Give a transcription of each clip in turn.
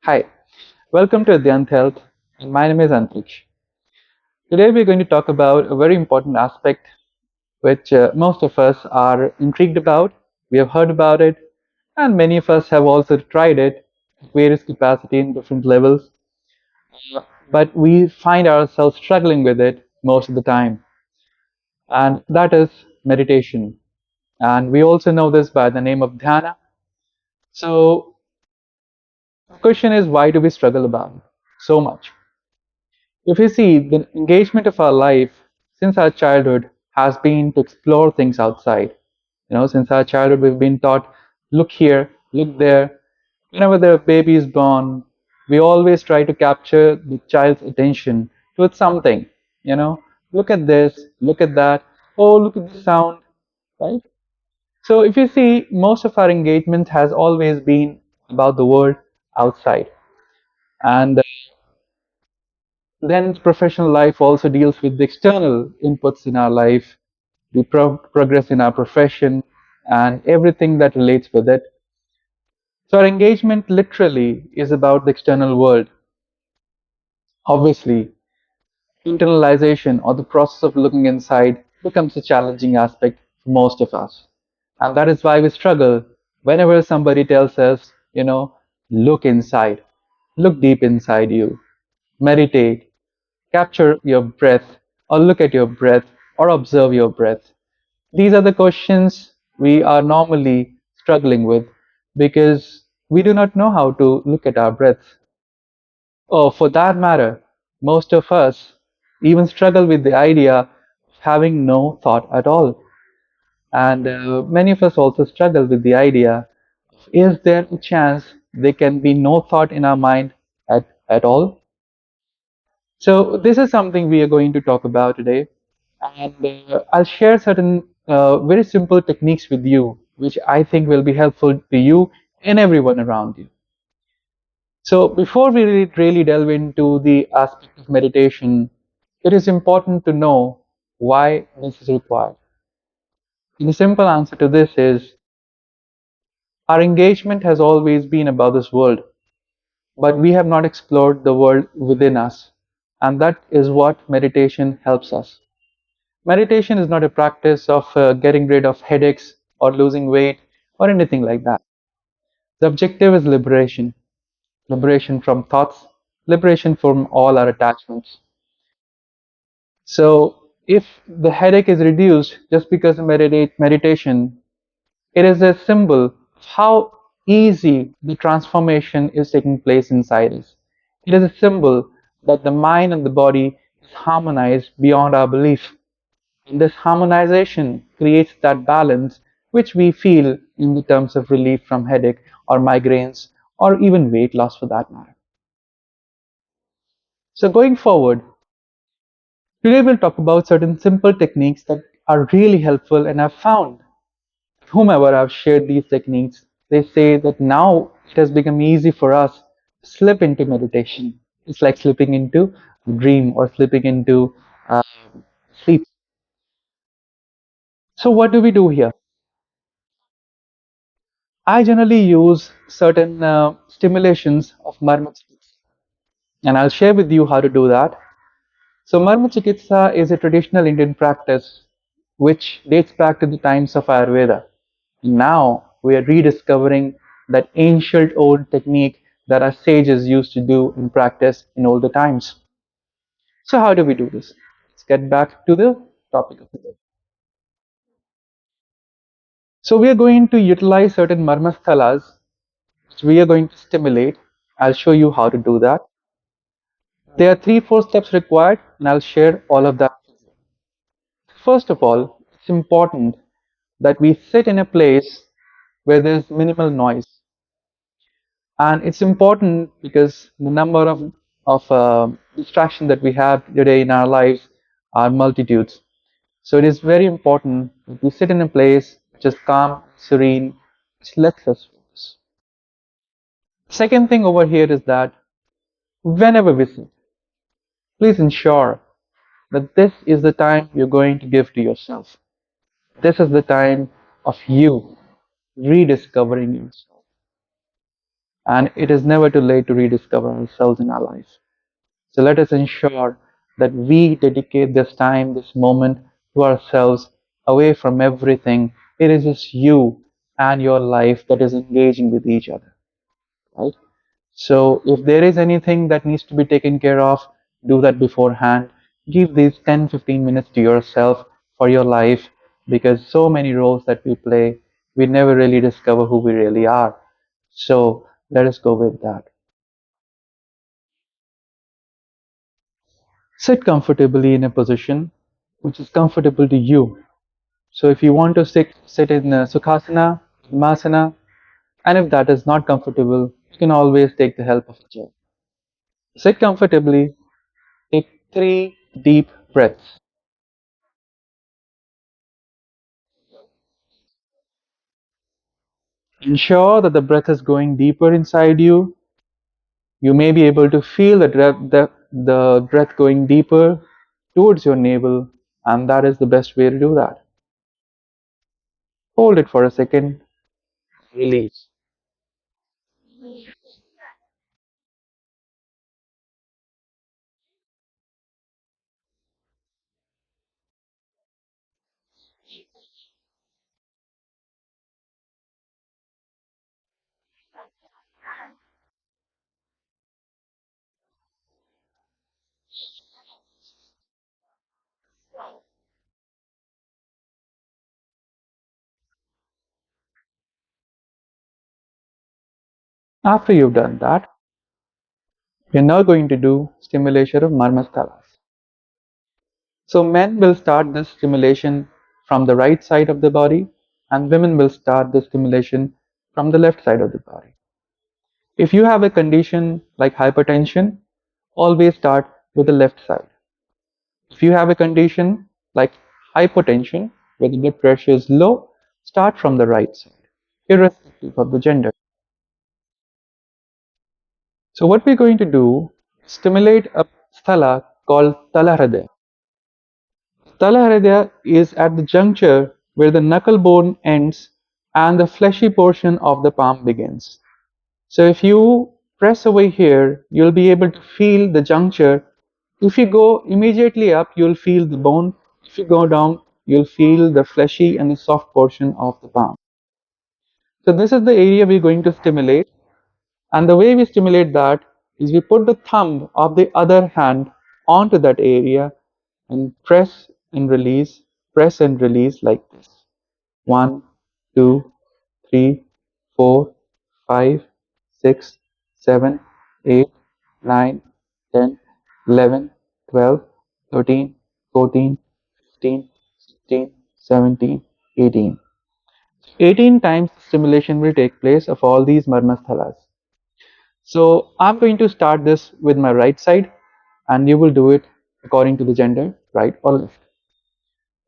Hi, welcome to Adhyant Health, and my name is Antriksh. Today we're going to talk about a very important aspect which most of us are intrigued about. We have heard about it, and many of us have also tried it at various capacity in different levels, but we find ourselves struggling with it most of the time, and that is meditation. And we also know this by the name of dhyana. So, the question is, why do we struggle about it so much? If you see, the engagement of our life since our childhood has been to explore things outside. Since our childhood, we've been taught, look here, look there. Whenever the baby is born, we always try to capture the child's attention towards something. You know, look at this, look at that. Oh, look at the sound, right? So if you see, most of our engagement has always been about the world outside. And then professional life also deals with the external inputs in our life, the progress in our profession, and everything that relates with it. So our engagement literally is about the external world. Obviously, internalization or the process of looking inside becomes a challenging aspect for most of us. And that is why we struggle whenever somebody tells us, look inside, look deep inside you, meditate, capture your breath, or look at your breath, or observe your breath. These are the questions we are normally struggling with because we do not know how to look at our breath. Or for that matter, most of us even struggle with the idea of having no thought at all. And many of us also struggle with the idea, is there a chance there can be no thought in our mind at all? So this is something we are going to talk about today, and I'll share certain very simple techniques with you, which I think will be helpful to you and everyone around you. So before we really delve into the aspect of meditation, it is important to know why this is required. And the simple answer to this is our engagement has always been about this world, but we have not explored the world within us, and that is what meditation helps us. Meditation is not a practice of getting rid of headaches or losing weight or anything like that. The objective is liberation, liberation from thoughts, liberation from all our attachments. So, if the headache is reduced just because of meditation, it is a symbol of how easy the transformation is taking place inside us. It is a symbol that the mind and the body is harmonized beyond our belief. And this harmonization creates that balance which we feel in the terms of relief from headache or migraines or even weight loss for that matter. So going forward, today we'll talk about certain simple techniques that are really helpful, and I've found whomever I've shared these techniques, they say that now it has become easy for us to slip into meditation. It's like slipping into a dream or slipping into sleep. So what do we do here? I generally use certain stimulations of Marma Chikitsa, and I'll share with you how to do that. So, Marma Chikitsa is a traditional Indian practice which dates back to the times of Ayurveda. Now we are rediscovering that ancient old technique that our sages used to do in practice in older times. So, how do we do this? Let's get back to the topic of the day. So, we are going to utilize certain marmasthalas which we are going to stimulate. I'll show you how to do that. There are three, four steps required, and I'll share all of that. First of all, it's important that we sit in a place where there's minimal noise. And it's important because the number of distraction that we have today in our lives are multitudes. So it is very important that we sit in a place which is calm, serene, which lets us focus. Second thing over here is that whenever we sit, please ensure that this is the time you're going to give to yourself. This is the time of you rediscovering yourself. and it is never too late to rediscover ourselves in our life. So let us ensure that we dedicate this time, this moment to ourselves, away from everything. It is just you and your life that is engaging with each other, right? So if there is anything that needs to be taken care of, do that beforehand. Give these 10-15 minutes to yourself for your life, because so many roles that we play, we never really discover who we really are. So let us go with that. Sit comfortably in a position which is comfortable to you. So if you want to sit in Sukhasana, Masana, and if that is not comfortable, you can always take the help of a chair. Sit comfortably, take 3 deep breaths. Ensure that the breath is going deeper inside you. You may be able to feel the breath going deeper towards your navel, and that is the best way to do that. Hold it for a second, release. After you've done that, we're now going to do stimulation of marmastalas. So men will start this stimulation from the right side of the body, and women will start the stimulation from the left side of the body. If you have a condition like hypertension, always start with the left side. If you have a condition like hypotension, where the blood pressure is low, start from the right side, irrespective of the gender. So what we're going to do, stimulate a sthala called Talahridaya. Talahridaya is at the juncture where the knuckle bone ends and the fleshy portion of the palm begins. So if you press away here, you'll be able to feel the juncture. If you go immediately up, you'll feel the bone. If you go down, you'll feel the fleshy and the soft portion of the palm. So this is the area we're going to stimulate. And the way we stimulate that is we put the thumb of the other hand onto that area and press and release like this. 1, 2, 3, 4, 5, 6, 7, 8, 9, 10, 11, 12, 13, 14, 15, 16, 17, 18. 18 times stimulation will take place of all these marmasthalas. So I'm going to start this with my right side, and you will do it according to the gender, right or left.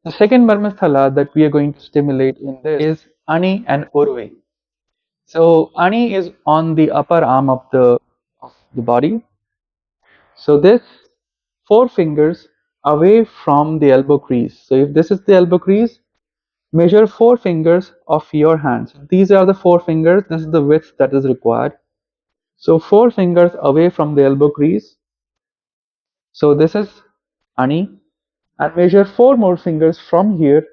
The second marmasthala that we are going to stimulate in this is Ani and Urvi. So Ani is on the upper arm of the body. So this 4 fingers away from the elbow crease. So if this is the elbow crease, measure 4 fingers of your hands. These are the 4 fingers. This is the width that is required. So 4 fingers away from the elbow crease. So this is Ani, and measure 4 more fingers from here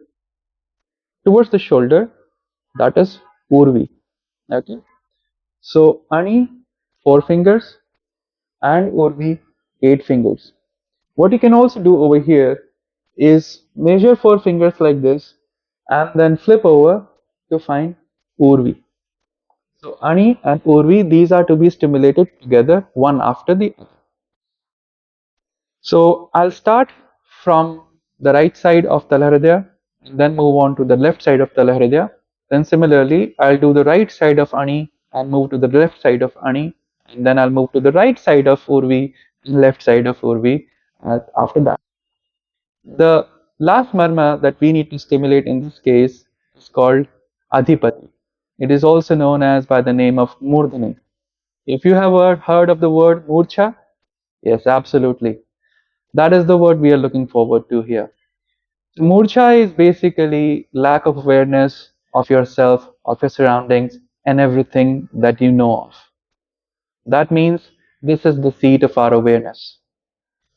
towards the shoulder. That is Urvi. Okay. So Ani 4 fingers and Urvi 8 fingers. What you can also do over here is measure 4 fingers like this and then flip over to find Urvi. So Ani and Urvi, these are to be stimulated together, one after the other. So I'll start from the right side of Talahridaya and then move on to the left side of Talahridaya. Then similarly, I'll do the right side of Ani and move to the left side of Ani, and then I'll move to the right side of Urvi and left side of Urvi after that. The last marma that we need to stimulate in this case is called Adhipati. It is also known as by the name of Murdhani. If you have heard of the word Murcha, yes, absolutely. That is the word we are looking forward to here. So Murcha is basically lack of awareness of yourself, of your surroundings, and everything that you know of. That means this is the seat of our awareness.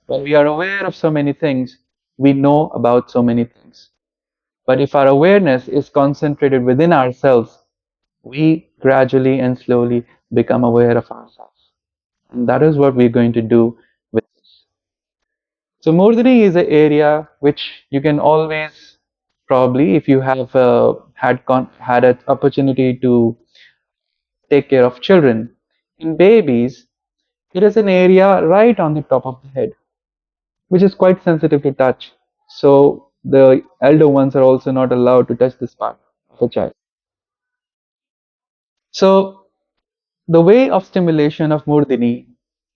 When we are aware of so many things, we know about so many things. But if our awareness is concentrated within ourselves, we gradually and slowly become aware of ourselves. And that is what we're going to do with this. So Murdari is an area which you can always probably, if you have had an opportunity to take care of children. In babies, it is an area right on the top of the head, which is quite sensitive to touch. So the elder ones are also not allowed to touch this part of a child. So the way of stimulation of Murdini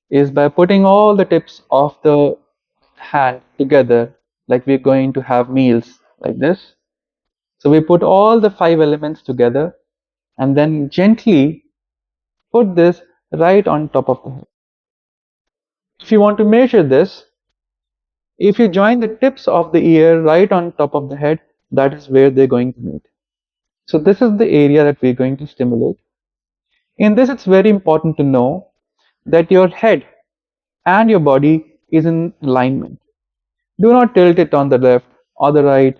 is by putting all the tips of the hand together, like we're going to have meals like this. So we put all the five elements together and then gently put this right on top of the head. If you want to measure this, if you join the tips of the ear right on top of the head, that is where they're going to meet. So this is the area that we're going to stimulate. In this, it's very important to know that your head and your body is in alignment. Do not tilt it on the left or the right.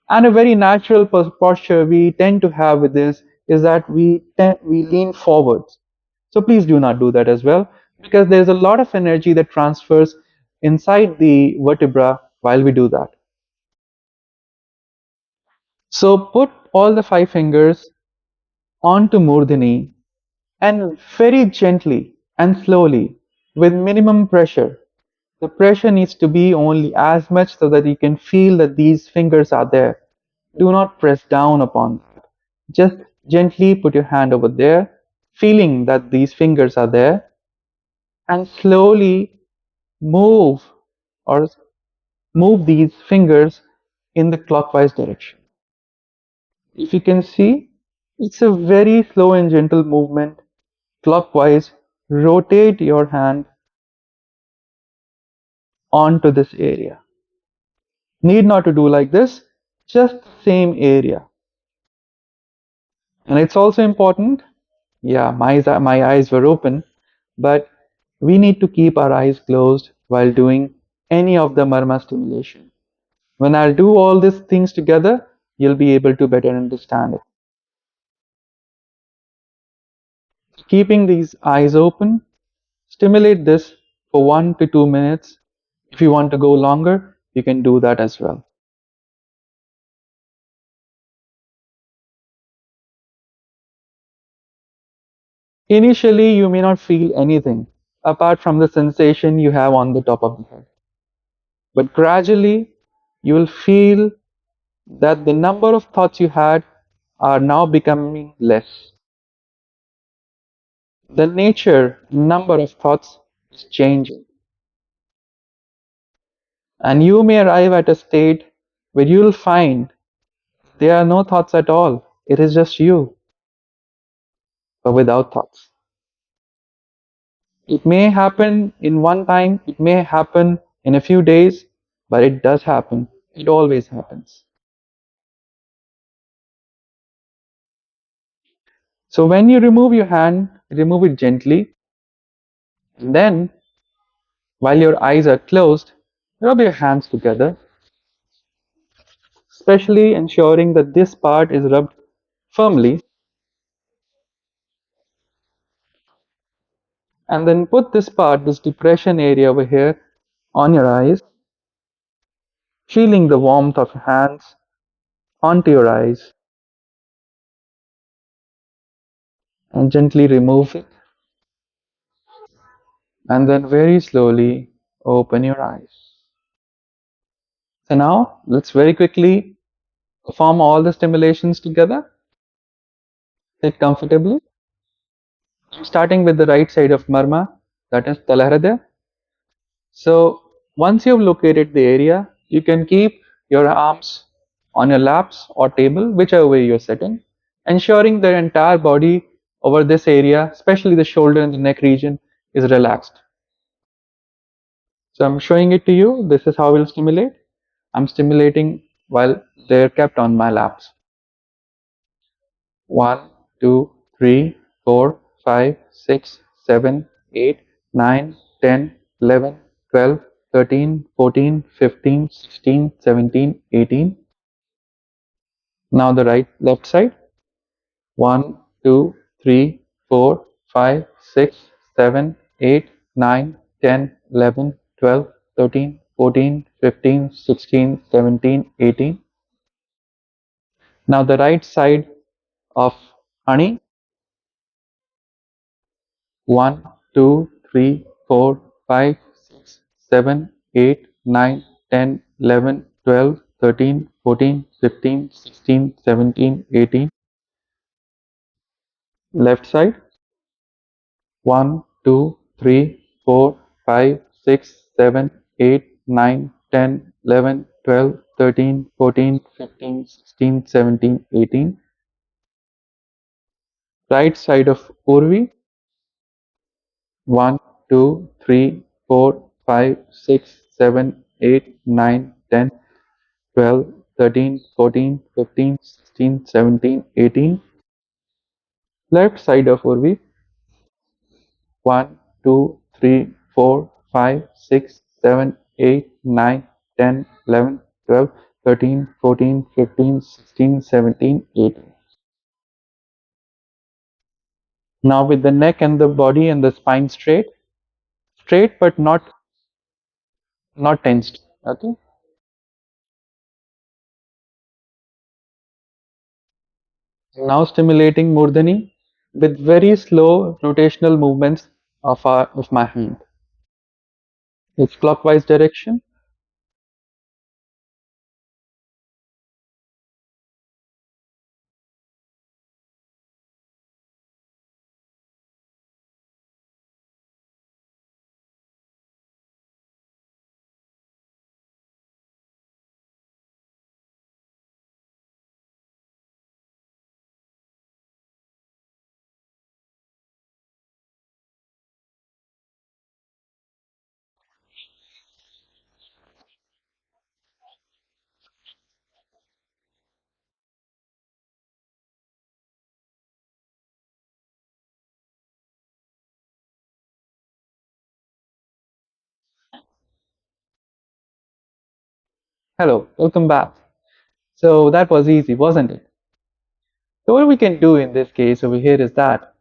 And a very natural posture we tend to have with this is that we lean forwards. So please do not do that as well, because there's a lot of energy that transfers inside the vertebra while we do that. So put all the five fingers onto Murdhini and very gently and slowly with minimum pressure. The pressure needs to be only as much so that you can feel that these fingers are there. Do not press down upon that. Just gently put your hand over there, feeling that these fingers are there, and slowly move or move these fingers in the clockwise direction. If you can see, it's a very slow and gentle movement. Clockwise, rotate your hand onto this area. Need not to do like this, just the same area. And it's also important, yeah, my eyes were open, but we need to keep our eyes closed while doing any of the marma stimulation. When I'll do all these things together, you'll be able to better understand it. Keeping these eyes open, stimulate this for 1 to 2 minutes. If you want to go longer, you can do that as well. Initially, you may not feel anything apart from the sensation you have on the top of the head. But gradually, you will feel that the number of thoughts you had are now becoming less. The nature, number of thoughts is changing. And you may arrive at a state where you'll find there are no thoughts at all. It is just you, but without thoughts. It may happen in one time, it may happen in a few days, but it does happen. It always happens. So when you remove your hand, remove it gently, and then while your eyes are closed, rub your hands together, especially ensuring that this part is rubbed firmly, and then put this part, this depression area over here, on your eyes, feeling the warmth of your hands onto your eyes, and gently remove it, and then very slowly open your eyes. So now let's very quickly perform all the stimulations together. Sit comfortably. I'm starting with the right side of Marma, that is Talahradya. So once you've located the area, you can keep your arms on your laps or table, whichever way you're sitting, ensuring the entire body over this area, especially the shoulder and the neck region, is relaxed. So I'm showing it to you. This is how we'll stimulate. I'm stimulating while they're kept on my laps. 1, 2, 3, 4, 5, 6, 7, 8, 9, 10, 11, 12, 13, 14, 15, 16, 17, 18. Now the left side. 1, 2, 3, 4, 5, 6, 7, 8, 9, 10, 11, 12, 13, 14, 15, 16, 17, 18. Now the right side of honey. 1, 2, 3, 4, 5, 6, 7, 8, 9, 10, 11, 12, 13, 14, 15, 16, 17, 18. Left side. 1, 2, 3, 4, 5, 6, 7, 8, 9, 10, 11, 12, 13, 14, 15, 16, 17, 18. Right side of Urvi. 1, 2, 3, 4, 5, 6, 7, 8, 9, 10, 12, 13, 14, 15, 16, 17, 18. Left side of Urvi. 1, 2, 3, 4, 5, 6, 7, 8, 9, 10, 11, 12, 13, 14, 15, 16, 17, 18. Now with the neck and the body and the spine straight, straight but not tensed. Okay. Now stimulating Murdani with very slow rotational movements of my hand. It's clockwise direction. Hello, welcome back. So that was easy, wasn't it? So what we can do in this case over here is that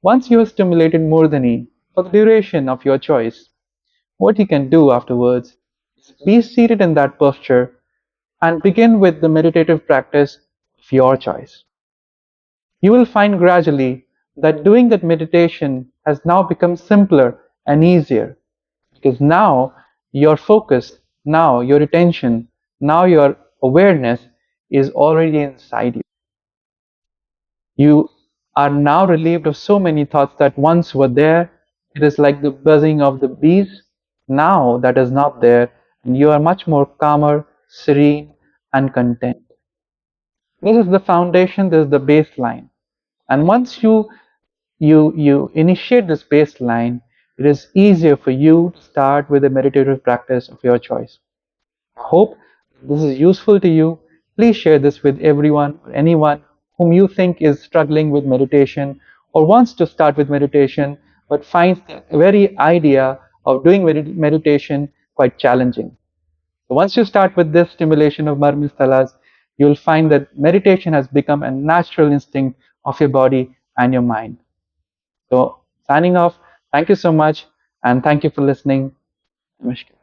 once you have stimulated Murdani for the duration of your choice, what you can do afterwards is be seated in that posture and begin with the meditative practice of your choice. You will find gradually that doing that meditation has now become simpler and easier because now your focus, now your attention, now your awareness is already inside you. You are now relieved of so many thoughts that once were there. It is like the buzzing of the bees. Now that is not there, and you are much more calmer, serene, and content. This is the foundation, this is the baseline. And once you initiate this baseline, it is easier for you to start with a meditative practice of your choice. I hope this is useful to you. Please share this with everyone or anyone whom you think is struggling with meditation or wants to start with meditation but finds the very idea of doing meditation quite challenging. So once you start with this stimulation of marmisthalas, you'll find that meditation has become a natural instinct of your body and your mind. So signing off, thank you so much and thank you for listening. Namaskar.